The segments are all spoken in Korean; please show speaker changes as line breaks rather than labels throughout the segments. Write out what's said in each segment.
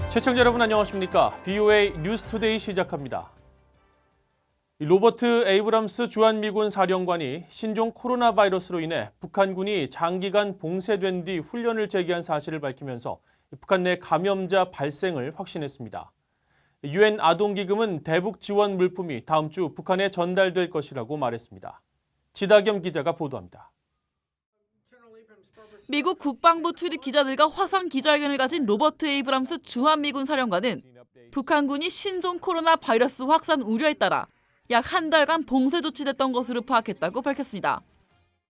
시청자 여러분 안녕하십니까? VOA 뉴스투데이 시작합니다. 로버트 에이브람스 주한미군 사령관이 신종 코로나 바이러스로 인해 북한군이 장기간 봉쇄된 뒤 훈련을 재개한 사실을 밝히면서 북한 내 감염자 발생을 확신했습니다. 유엔 아동기금은 대북 지원 물품이 다음 주 북한에 전달될 것이라고 말했습니다. 지다겸 기자가 보도합니다.
미국 국방부 출입 기자들과 화상 기자회견을 가진 로버트 에이브람스 주한미군 사령관은 북한군이 신종 코로나 바이러스 확산 우려에 따라 약 한 달간 봉쇄 조치됐던 것으로 파악했다고 밝혔습니다.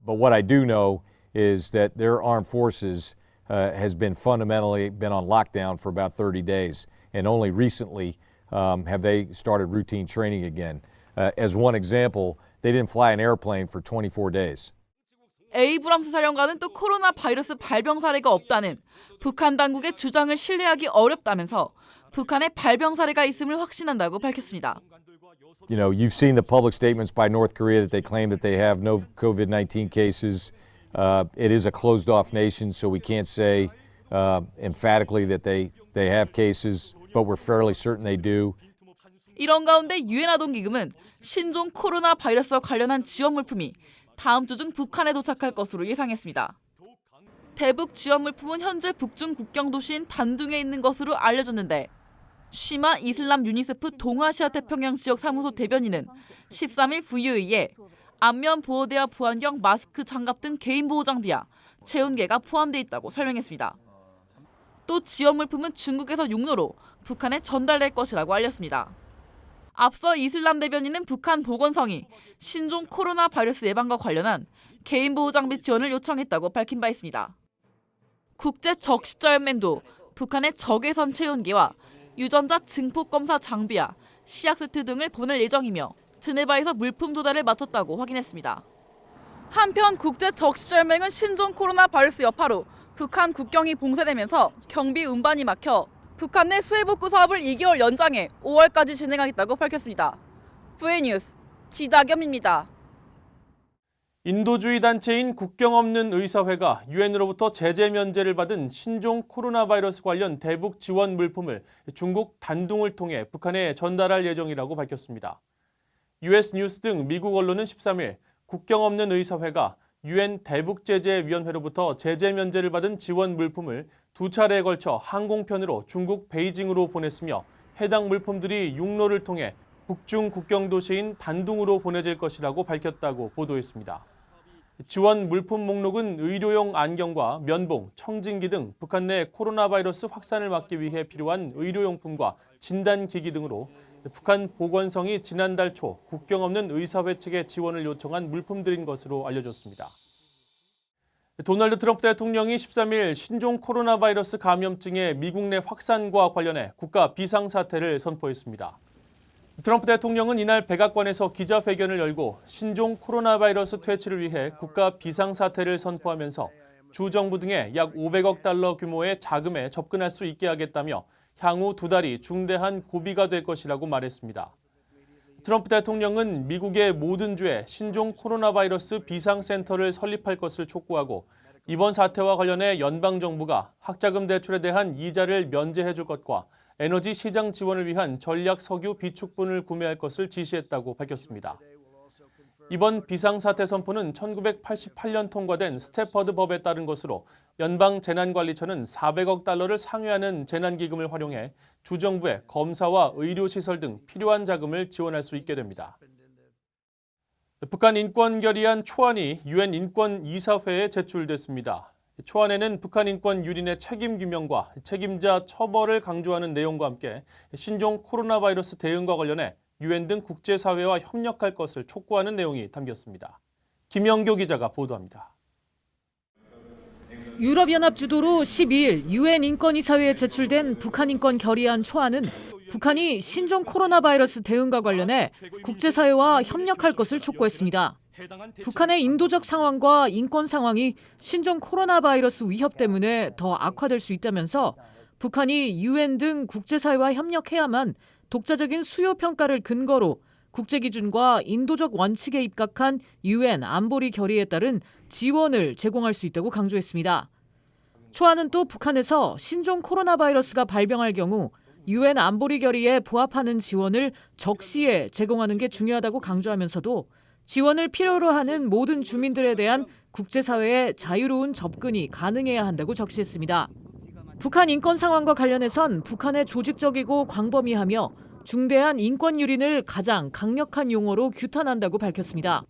But what I do know is that their armed forces has been fundamentally been on lockdown for about 30 days, and only recently have they started routine training again. As one example, they didn't fly an airplane for 24 days.
에이브람스 사령관은 또 코로나 바이러스 발병 사례가 없다는 북한 당국의 주장을 신뢰하기 어렵다면서 북한에 발병 사례가 있음을 확신한다고 밝혔습니다.
You know, you've seen the public statements by North Korea that they claim that they have no COVID-19 cases. It is a closed-off nation, so we can't say emphatically that they have cases, but we're fairly certain they do.
이런 가운데 유엔 아동기금은 신종 코로나 바이러스와 관련한 지원 물품이 다음 주 중 북한에 도착할 것으로 예상했습니다. 대북 지원 물품은 현재 북중 국경 도시인 단둥에 있는 것으로 알려졌는데 쉬마 이슬람 유니세프 동아시아 태평양 지역 사무소 대변인은 13일 VOA에 안면 보호대와 보안경, 마스크, 장갑 등 개인 보호 장비와 체온계가 포함되어 있다고 설명했습니다. 또 지원 물품은 중국에서 육로로 북한에 전달될 것이라고 알렸습니다. 앞서 이슬람 대변인은 북한 보건성이 신종 코로나 바이러스 예방과 관련한 개인 보호 장비 지원을 요청했다고 밝힌 바 있습니다. 국제적십자연맹도 북한의 적외선 체온계와 유전자 증폭 검사 장비와 시약 세트 등을 보낼 예정이며 드네바에서 물품 조달을 마쳤다고 확인했습니다. 한편 국제적십자연맹은 신종 코로나 바이러스 여파로 북한 국경이 봉쇄되면서 경비 운반이 막혀 북한 내 수해복구 사업을 2개월 연장해 5월까지 진행하겠다고 밝혔습니다. VOA 뉴스 지다겸입니다.
인도주의 단체인 국경 없는 의사회가 유엔으로부터 제재 면제를 받은 신종 코로나 바이러스 관련 대북 지원 물품을 중국 단둥을 통해 북한에 전달할 예정이라고 밝혔습니다. US 뉴스 등 미국 언론은 13일 국경 없는 의사회가 유엔 대북제재위원회로부터 제재 면제를 받은 지원 물품을 두 차례에 걸쳐 항공편으로 중국 베이징으로 보냈으며 해당 물품들이 육로를 통해 북중 국경 도시인 단둥으로 보내질 것이라고 밝혔다고 보도했습니다. 지원 물품 목록은 의료용 안경과 면봉, 청진기 등 북한 내 코로나 바이러스 확산을 막기 위해 필요한 의료용품과 진단기기 등으로 북한 보건성이 지난달 초 국경 없는 의사회 측에 지원을 요청한 물품들인 것으로 알려졌습니다. 도널드 트럼프 대통령이 13일 신종 코로나 바이러스 감염증의 미국 내 확산과 관련해 국가 비상사태를 선포했습니다. 트럼프 대통령은 이날 백악관에서 기자회견을 열고 신종 코로나 바이러스 퇴치를 위해 국가 비상사태를 선포하면서 주 정부 등에 약 500억 달러 규모의 자금에 접근할 수 있게 하겠다며 향후 2달이 중대한 고비가 될 것이라고 말했습니다. 트럼프 대통령은 미국의 모든 주에 신종 코로나 바이러스 비상센터를 설립할 것을 촉구하고 이번 사태와 관련해 연방정부가 학자금 대출에 대한 이자를 면제해 줄 것과 에너지 시장 지원을 위한 전략 석유 비축분을 구매할 것을 지시했다고 밝혔습니다. 이번 비상사태 선포는 1988년 통과된 스태퍼드 법에 따른 것으로 연방재난관리처는 400억 달러를 상회하는 재난기금을 활용해 주정부의 검사와 의료시설 등 필요한 자금을 지원할 수 있게 됩니다. 북한 인권 결의안 초안이 유엔 인권이사회에 제출됐습니다. 초안에는 북한 인권 유린의 책임 규명과 책임자 처벌을 강조하는 내용과 함께 신종 코로나 바이러스 대응과 관련해 유엔 등 국제사회와 협력할 것을 촉구하는 내용이 담겼습니다. 김영교 기자가 보도합니다.
유럽연합 주도로 12일 유엔 인권이사회에 제출된 북한 인권 결의안 초안은 북한이 신종 코로나 바이러스 대응과 관련해 국제사회와 협력할 것을 촉구했습니다. 북한의 인도적 상황과 인권 상황이 신종 코로나 바이러스 위협 때문에 더 악화될 수 있다면서 북한이 유엔 등 국제사회와 협력해야만 독자적인 수요 평가를 근거로 국제기준과 인도적 원칙에 입각한 유엔 안보리 결의에 따른 지원을 제공할 수 있다고 강조했습니다. 초안은 또 북한에서 신종 코로나 바이러스가 발병할 경우 유엔 안보리 결의에 부합하는 지원을 적시에 제공하는 게 중요하다고 강조하면서도 지원을 필요로 하는 모든 주민들에 대한 국제사회의 자유로운 접근이 가능해야 한다고 적시했습니다. 북한 인권 상황과 관련해선 북한의 조직적이고 광범위하며 중대한 인권 유린을 가장 강력한 용어로 규탄한다고 밝혔습니다.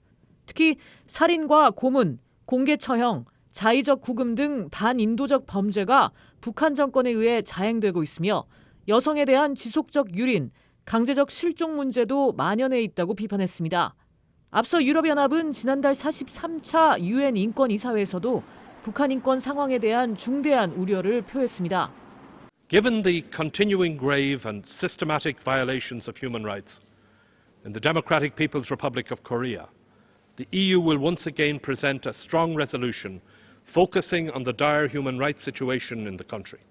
특히 살인과 고문, 공개 처형, 자의적 구금 등 반인도적 범죄가 북한 정권에 의해 자행되고 있으며 여성에 대한 지속적 유린, 강제적 실종 문제도 만연해 있다고 비판했습니다. 앞서 유럽연합은 지난달 43차 유엔 인권이사회에서도 북한 인권 상황에 대한 중대한 우려를 표했습니다.
Given the continuing grave and systematic violations of human rights in the Democratic People's Republic of Korea, the EU will once again present a strong resolution focusing on the dire human rights situation in the country.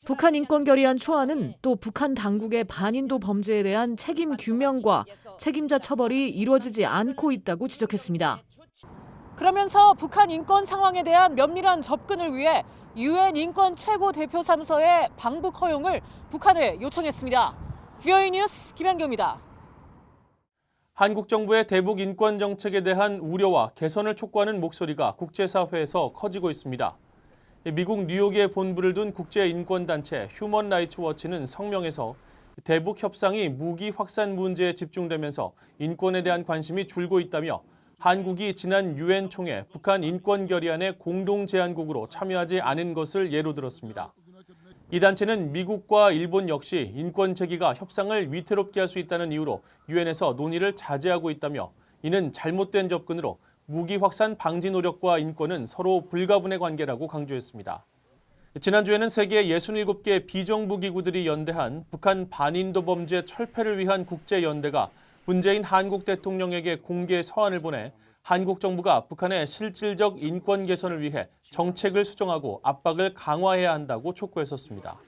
북한 인권 결의안 초안은 또 북한 당국의 반인도 범죄에 대한 책임 규명과 책임자 처벌이 이루어지지 않고 있다고 지적했습니다. 그러면서 북한 인권 상황에 대한 면밀한 접근을 위해 유엔 인권 최고 대표 사무소의 방북 허용을 북한에 요청했습니다. VOA 뉴스 김현경입니다.
한국 정부의 대북 인권 정책에 대한 우려와 개선을 촉구하는 목소리가 국제사회에서 커지고 있습니다. 미국 뉴욕에 본부를 둔 국제인권단체 휴먼 라이츠 워치는 성명에서 대북 협상이 무기 확산 문제에 집중되면서 인권에 대한 관심이 줄고 있다며 한국이 지난 유엔 총회 북한 인권 결의안의 공동 제안국으로 참여하지 않은 것을 예로 들었습니다. 이 단체는 미국과 일본 역시 인권 제기가 협상을 위태롭게 할 수 있다는 이유로 유엔에서 논의를 자제하고 있다며 이는 잘못된 접근으로 무기 확산 방지 노력과 인권은 서로 불가분의 관계라고 강조했습니다. 지난주에는 세계 67개 비정부 기구들이 연대한 북한 반인도 범죄 철폐를 위한 국제연대가 문재인 한국 대통령에게 공개 서한을 보내 한국 정부가 북한의 실질적 인권 개선을 위해 정책을 수정하고 압박을 강화해야 한다고 촉구했었습니다.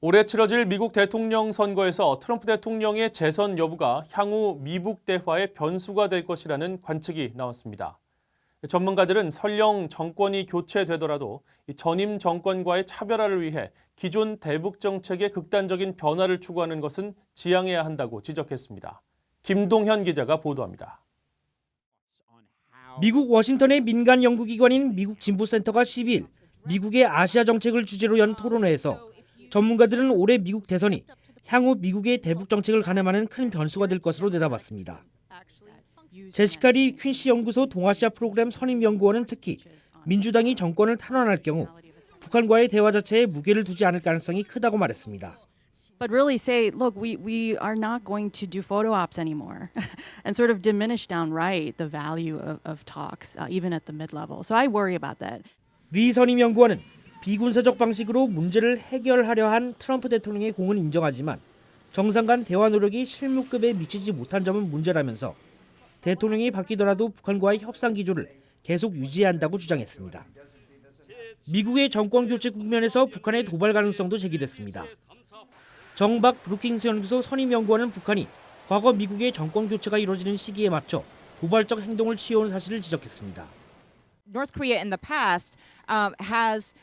올해 치러질 미국 대통령 선거에서 트럼프 대통령의 재선 여부가 향후 미북 대화의 변수가 될 것이라는 관측이 나왔습니다. 전문가들은 설령 정권이 교체되더라도 전임 정권과의 차별화를 위해 기존 대북 정책의 극단적인 변화를 추구하는 것은 지양해야 한다고 지적했습니다. 김동현 기자가 보도합니다.
미국 워싱턴의 민간 연구기관인 미국 진보센터가 12일 미국의 아시아 정책을 주제로 연 토론회에서 전문가들은 올해 미국 대선이 향후 미국의 대북 정책을 가늠하는 큰 변수가 될 것으로 내다봤습니다. 제시카 리 퀸시 연구소 동아시아 프로그램 선임연구원은 특히 민주당이 정권을 탄원할 경우 북한과의 대화 자체에 무게를 두지 않을 가능성이 크다고 말했습니다.
But really say, look, we are not going to do photo ops anymore and sort of diminish downright the value of talks, even at the mid-level. So I worry about that.
리 선임연구원은 비군사적 방식으로 문제를 해결하려 한 트럼프 대통령의 공은 인정하지만 정상 간 대화 노력이 실무급에 미치지 못한 점은 문제라면서 대통령이 바뀌더라도 북한과의 협상 기조를 계속 유지해야 한다고 주장했습니다. 미국의 정권 교체 국면에서 북한의 도발 가능성도 제기됐습니다. 정박 브루킹스 연구소 선임연구원은 북한이 과거 미국의 정권 교체가 이루어지는 시기에 맞춰 도발적 행동을 취해온 사실을 지적했습니다.
North Korea in the past has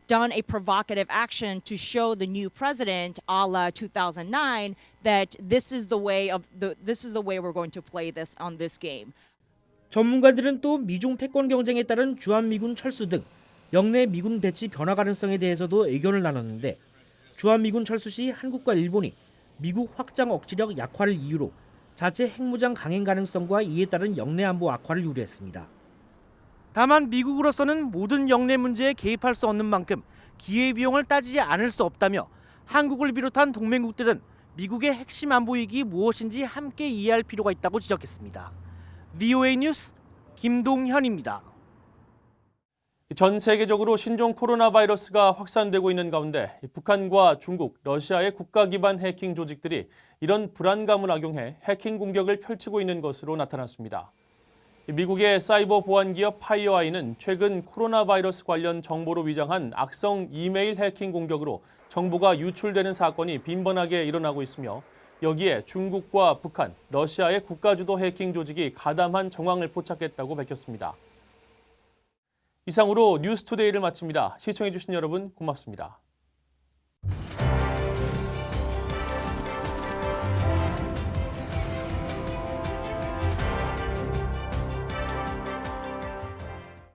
done a provocative action to show the new president, a la 2009, that this is the way we're going to play this on this game.
전문가들은 또 미중 패권 경쟁에 따른 주한미군 철수 등 영내 미군 배치 변화 가능성에 대해서도 의견을 나눴는데 주한미군 철수 시 한국과 일본이 미국 확장 억지력 약화를 이유로 자체 핵무장 강행 가능성과 이에 따른 영내 안보 악화를 우려했습니다. 다만 미국으로서는 모든 영내 문제에 개입할 수 없는 만큼 기회비용을 따지지 않을 수 없다며 한국을 비롯한 동맹국들은 미국의 핵심 안보 위기 무엇인지 함께 이해할 필요가 있다고 지적했습니다. VOA 뉴스 김동현입니다.
전 세계적으로 신종 코로나 바이러스가 확산되고 있는 가운데 북한과 중국, 러시아의 국가 기반 해킹 조직들이 이런 불안감을 악용해 해킹 공격을 펼치고 있는 것으로 나타났습니다. 미국의 사이버 보안 기업 파이어아이는 최근 코로나 바이러스 관련 정보로 위장한 악성 이메일 해킹 공격으로 정보가 유출되는 사건이 빈번하게 일어나고 있으며 여기에 중국과 북한, 러시아의 국가주도 해킹 조직이 가담한 정황을 포착했다고 밝혔습니다. 이상으로 뉴스투데이를 마칩니다. 시청해주신 여러분 고맙습니다.